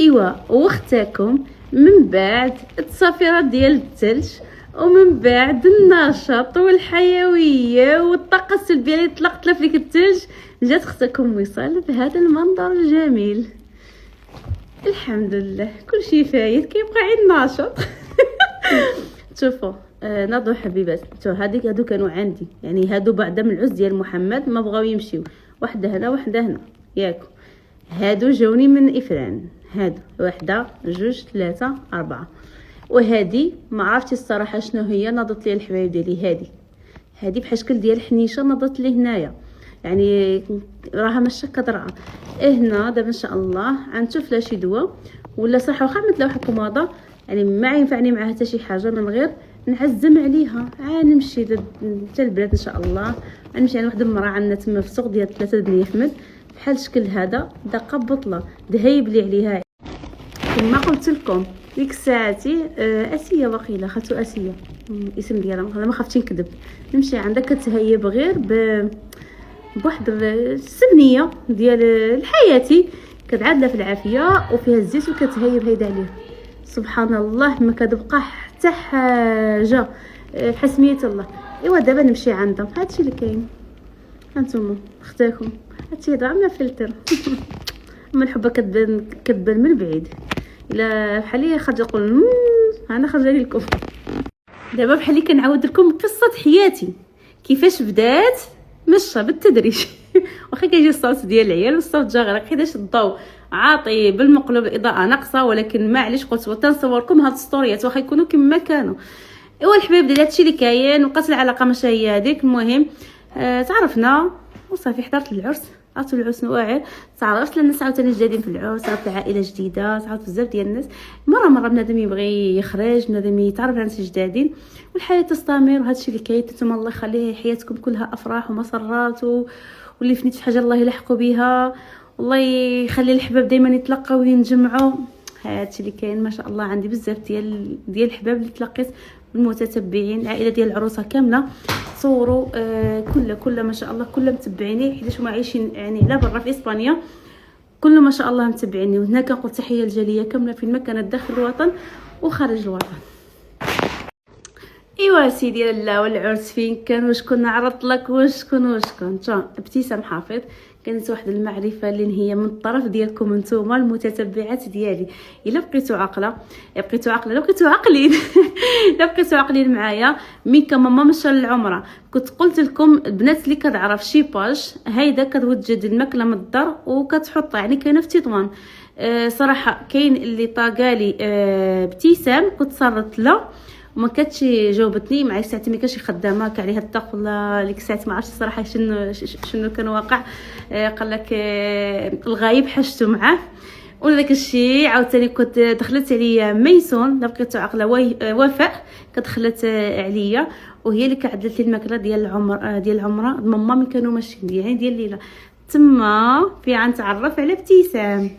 ايوا واختكم من بعد التصافيرات ديال الثلج ومن بعد النشاط والحيويه والطاقه السلبيه اللي طلقت لها في ديك الثلج، جات اختكم وصال بهذا المنظر الجميل. الحمد لله كلشي فايت، كيبقى عندنا نشاط. شوفوا ناضوا حبيبات، هادو كانوا عندي، يعني هادو بعدا من العز ديال محمد ما بغاو يمشيو، واحده هنا واحده هنا ياكو. هادو جاوني من افران، هادو واحده جوج ثلاثه اربعه، وهادي ما عرفتش الصراحه شنو هي، ناضت لي الحبايب ديالي. هادي بحال شكل ديال الحنيشه، ناضت لي هنايا، يعني راها ماشي كضرعه. هنا دابا ان شاء الله غنشوف لها شي دواء، ولا صراحه واخا عملت لها واحد الكماضه، يعني ما ينفعني معها حتى شي حاجه من غير نعزم عليها. نمشي حتى البلاد ان شاء الله، غنمشي عند واحد المراه عندنا تما في السوق ديال 3 بن حمد، بحال شكل هذا دقه بطله دهيب لي عليها. كما قلت لكم ديك الساعتي اسيه واقيلا، خالته اسيه الاسم ديالها، انا ما خفتش نكذب. نمشي عندها كتهيب غير بواحد السمنيه ديال الحياتي، كتعادله في العافيه وفيها الزيت وكتهيب هيدا عليه. سبحان الله ما كتبقى حتى حاجه بحال سميت الله. ايوا دابا نمشي عندهم، هادشي اللي كاين. هانتوما اختكم هادشي هضره عامله فلتر. اما الحبه كتبان من بعيد، الا بحالي خرج نقول انا خرج لكم. دابا بحال اللي كنعاود لكم قصه حياتي كيفاش بدات، ماشيه بالتدريج. واخا كيجي الصوت ديال العيال والصوت جا غير حيتاش الضوء عاطي بالمقلوب، الاضاءه ناقصه، ولكن معليش قلت تنصوركم هاد الستوريات واخا يكونوا كما كانوا. ايوا الحبايب ديال هادشي اللي كاين، وقت العلاقه ماشي هي هذيك. المهم تعرفنا وصافي، حضرت العرس، عرفتوا العرس واعر، تعرفت الناس عاوتاني جدادين في العرس، عرفت عائله جديده، تعرفت بزاف ديال الناس. مره بنادم يبغي يخرج، بنادم يتعرف على ناس جدادين، والحياه تستمر. وهادشي اللي كاين. نتوما الله يخلي حياتكم كلها افراح ومسرات، واللي فنيت في حاجه الله يلحقوا بها، والله يخلي الحباب دائما يتلقاو وينجمعوا. هادشي اللي كاين. ما شاء الله عندي بزاف ديال الحباب اللي تلقيت المتتبعين، العائله ديال العروسه كامله صوروا كل ما شاء الله كل متبعيني، حيت هما عايشين يعني لا برا في اسبانيا، كل ما شاء الله متبعيني. وهنا كنقول تحيه للجاليه كامله فين ما كانت داخل الوطن وخارج الوطن. ايوا سيدي لا، والعرس فين كان، وشكون نعرض لك، وشكون ابتسام حافظ. كانت واحد المعرفه اللي هي من الطرف ديالكم نتوما المتتبعات ديالي. الا بقيتوا عاقله لو بقيتوا عاقلين لا بقيتوا عاقلين معايا، مي كماما مشى للعمره كنت قلت لكم البنات اللي كتعرف شي باج هيدا كتوجد الماكله من الدار وكتحطها، يعني كاينه في تطوان. صراحه كاين اللي طاقالي ابتسام كنت صرت له وما كانتش جاوبتني، مع ساعتي ما كانش خدامه كاع عليها الطاق ولا ديك الساعه ما عرفتش الصراحه شنو كان واقع. قال لك الغايب حشته معاه ولا داك الشيء. عاوتاني كنت دخلت عليا ميسون، لا بقيت عاقله وفاء كدخلت عليا، وهي اللي كعدلت لي الماكله ديال العمره ماما ملي كانوا ماشيين يعني ديال الليله. تما في غنتعرف على ابتسام.